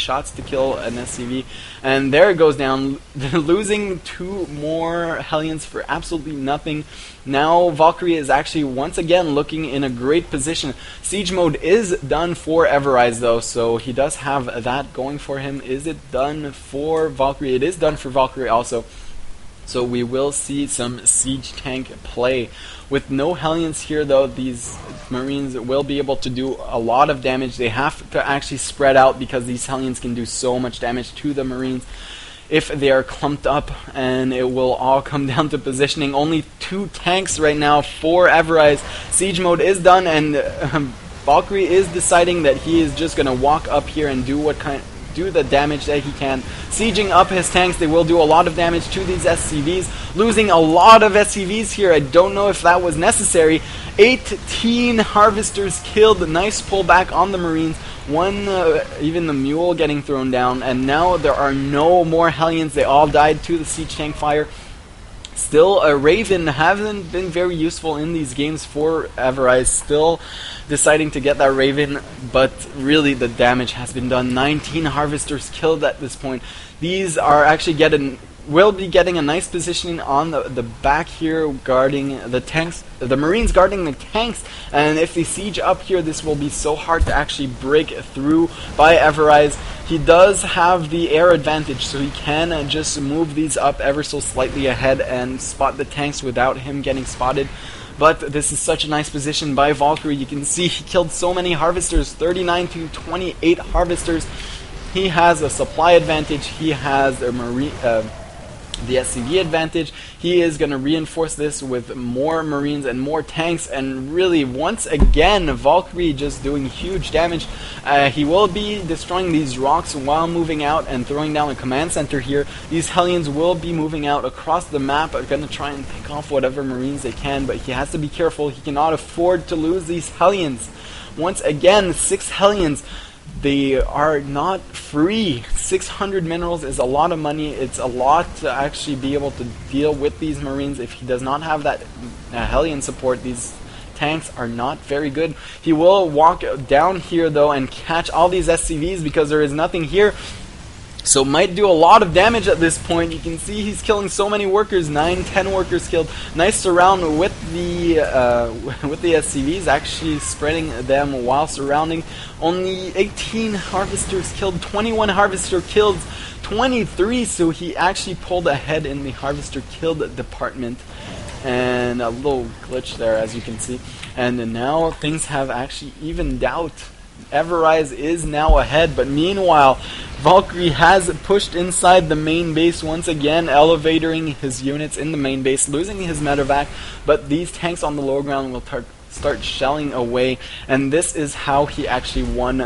shots to kill an SCV, and there it goes down, losing 2 more Hellions for absolutely nothing. Now Valkyrie is actually once again looking in a great position. Siege mode is done for Everize though, so he does have that going for him. Is it done for Valkyrie? It is done for Valkyrie also. So we will see some siege tank play. With no Hellions here though, these Marines will be able to do a lot of damage. They have to actually spread out because these Hellions can do so much damage to the Marines if they are clumped up, and it will all come down to positioning. Only 2 tanks right now for Everize. Siege mode is done, and Valkyrie is deciding that he is just going to walk up here and do the damage that he can. Sieging up his tanks, they will do a lot of damage to these SCVs. Losing a lot of SCVs here. I don't know if that was necessary. 18 Harvesters killed. Nice pullback on the Marines. Even the Mule getting thrown down. And now there are no more Hellions. They all died to the siege tank fire. Still, a Raven hasn't been very useful in these games for Everize. Still deciding to get that Raven, but really the damage has been done. 19 Harvesters killed at this point. These are actually will be getting a nice positioning on the back here, guarding the tanks, the Marines guarding the tanks, and if they siege up here, this will be so hard to actually break through by Everize. He does have the air advantage, so he can just move these up ever so slightly ahead and spot the tanks without him getting spotted. But this is such a nice position by Valkyrie. You can see he killed so many Harvesters, 39 to 28 Harvesters. He has a supply advantage. He has a the SCV advantage. He is going to reinforce this with more Marines and more tanks, and really once again Valkyrie just doing huge damage. He will be destroying these rocks while moving out and throwing down a command center here. These Hellions will be moving out across the map, are going to try and pick off whatever Marines they can, but he has to be careful. He cannot afford to lose these Hellions. Once again, 6 Hellions. They are not free. 600 minerals is a lot of money. It's a lot to actually be able to deal with these Marines. If he does not have that Hellion support, these tanks are not very good. He will walk down here though and catch all these SCVs because there is nothing here. So might do a lot of damage at this point. You can see he's killing so many workers, 9-10 workers killed. Nice surround with the SCVs, actually spreading them while surrounding. Only 18 Harvesters killed, 21 Harvester killed, 23. So he actually pulled ahead in the Harvester killed department. And a little glitch there, as you can see. And now things have actually evened out. Everize is now ahead, but meanwhile Valkyrie has pushed inside the main base once again, elevating his units in the main base, losing his medevac, but these tanks on the lower ground will start shelling away, and this is how he actually won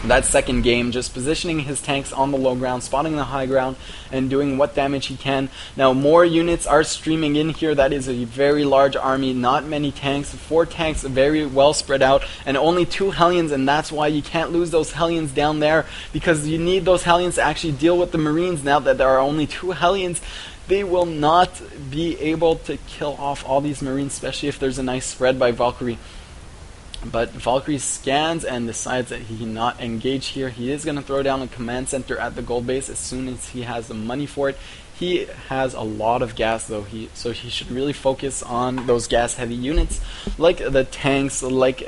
that second game, just positioning his tanks on the low ground, spotting the high ground, and doing what damage he can. Now more units are streaming in here. That is a very large army, not many tanks, 4 tanks very well spread out, and only 2 Hellions, and that's why you can't lose those Hellions down there, because you need those Hellions to actually deal with the Marines. Now that there are only 2 Hellions, they will not be able to kill off all these Marines, especially if there's a nice spread by Valkyrie. But Valkyrie scans and decides that he cannot engage here. He is going to throw down a command center at the gold base as soon as he has the money for it. He has a lot of gas though, so he should really focus on those gas heavy units, like the tanks, like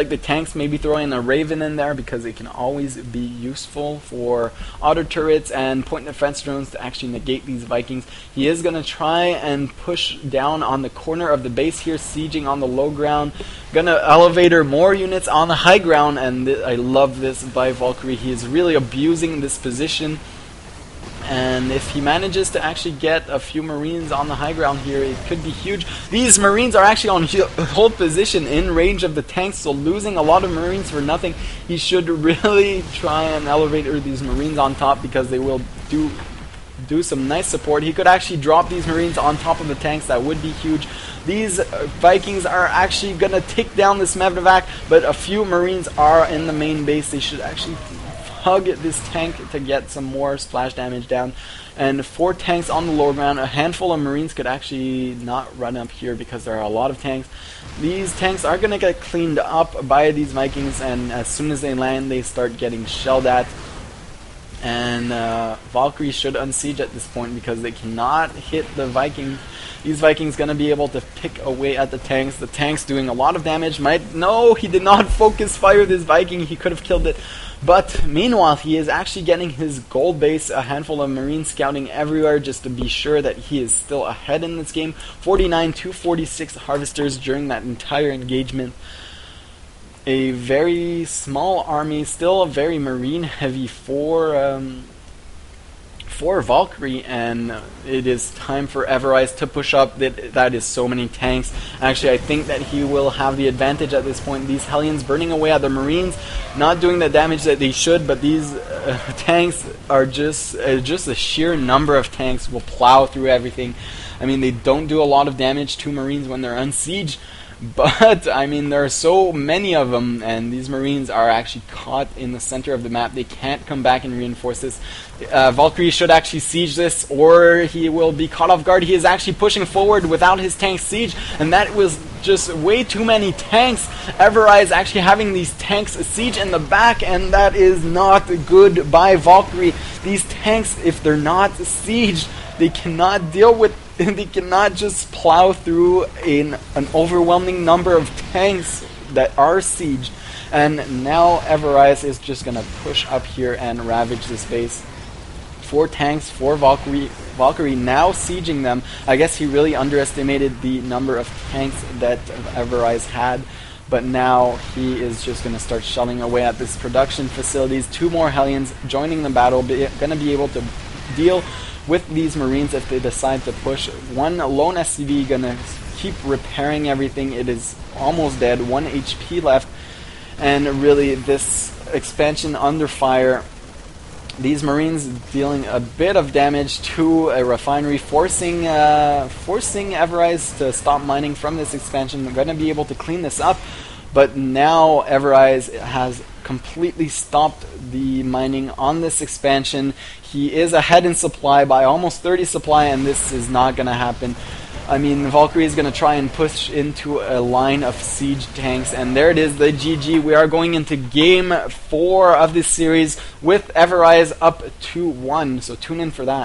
the tanks, maybe throwing a Raven in there because it can always be useful for auto turrets and point defense drones to actually negate these Vikings. He is going to try and push down on the corner of the base here, sieging on the low ground. Gonna elevator more units on the high ground, and I love this by Valkyrie. He is really abusing this position. And if he manages to actually get a few Marines on the high ground here, it could be huge. These Marines are actually on hold position in range of the tanks, so losing a lot of Marines for nothing. He should really try and elevate these Marines on top, because they will do some nice support. He could actually drop these Marines on top of the tanks. That would be huge. These Vikings are actually going to take down this medevac, but a few Marines are in the main base. They should actually hug this tank to get some more splash damage down. And 4 tanks on the lower ground. A handful of Marines could actually not run up here because there are a lot of tanks. These tanks are going to get cleaned up by these Vikings, and as soon as they land, they start getting shelled at. And Valkyrie should unsiege at this point because they cannot hit the Vikings. These Vikings going to be able to pick away at the tanks. The tanks doing a lot of damage. No, he did not focus fire this Viking. He could have killed it. But meanwhile, he is actually getting his gold base, a handful of Marines scouting everywhere just to be sure that he is still ahead in this game. 49 to 46 harvesters during that entire engagement. A very small army, still a very Marine heavy for Valkyrie, and it is time for Everize to push up. That is so many tanks. Actually, I think that he will have the advantage at this point. These Hellions burning away at the Marines, not doing the damage that they should, but these tanks are just the sheer number of tanks will plow through everything. I mean, they don't do a lot of damage to Marines when they're on siege, but I mean, there are so many of them, and these Marines are actually caught in the center of the map. They can't come back and reinforce this. Valkyrie should actually siege this, or he will be caught off guard. He is actually pushing forward without his tank siege, and that was just way too many tanks. Everize actually having these tanks siege in the back, and that is not good by Valkyrie. These tanks, if they're not sieged, they cannot deal with. They cannot just plow through an overwhelming number of tanks that are sieged. And now Everize is just going to push up here and ravage this base. 4 tanks, 4 Valkyrie. Valkyrie now sieging them. I guess he really underestimated the number of tanks that Everize had. But now he is just going to start shelling away at this production facilities. 2 more Hellions joining the battle. Going to be able to deal with these Marines if they decide to push. 1 lone SCV gonna keep repairing everything. It is almost dead. 1 HP left, and really this expansion under fire. These Marines dealing a bit of damage to a refinery, forcing Everize to stop mining from this expansion. They're gonna be able to clean this up, but now Everize has completely stopped the mining on this expansion. He is ahead in supply by almost 30 supply, and this is not going to happen. I mean, Valkyrie is going to try and push into a line of siege tanks, and there it is, the GG. We are going into game 4 of this series with Everize up 2-1, so tune in for that.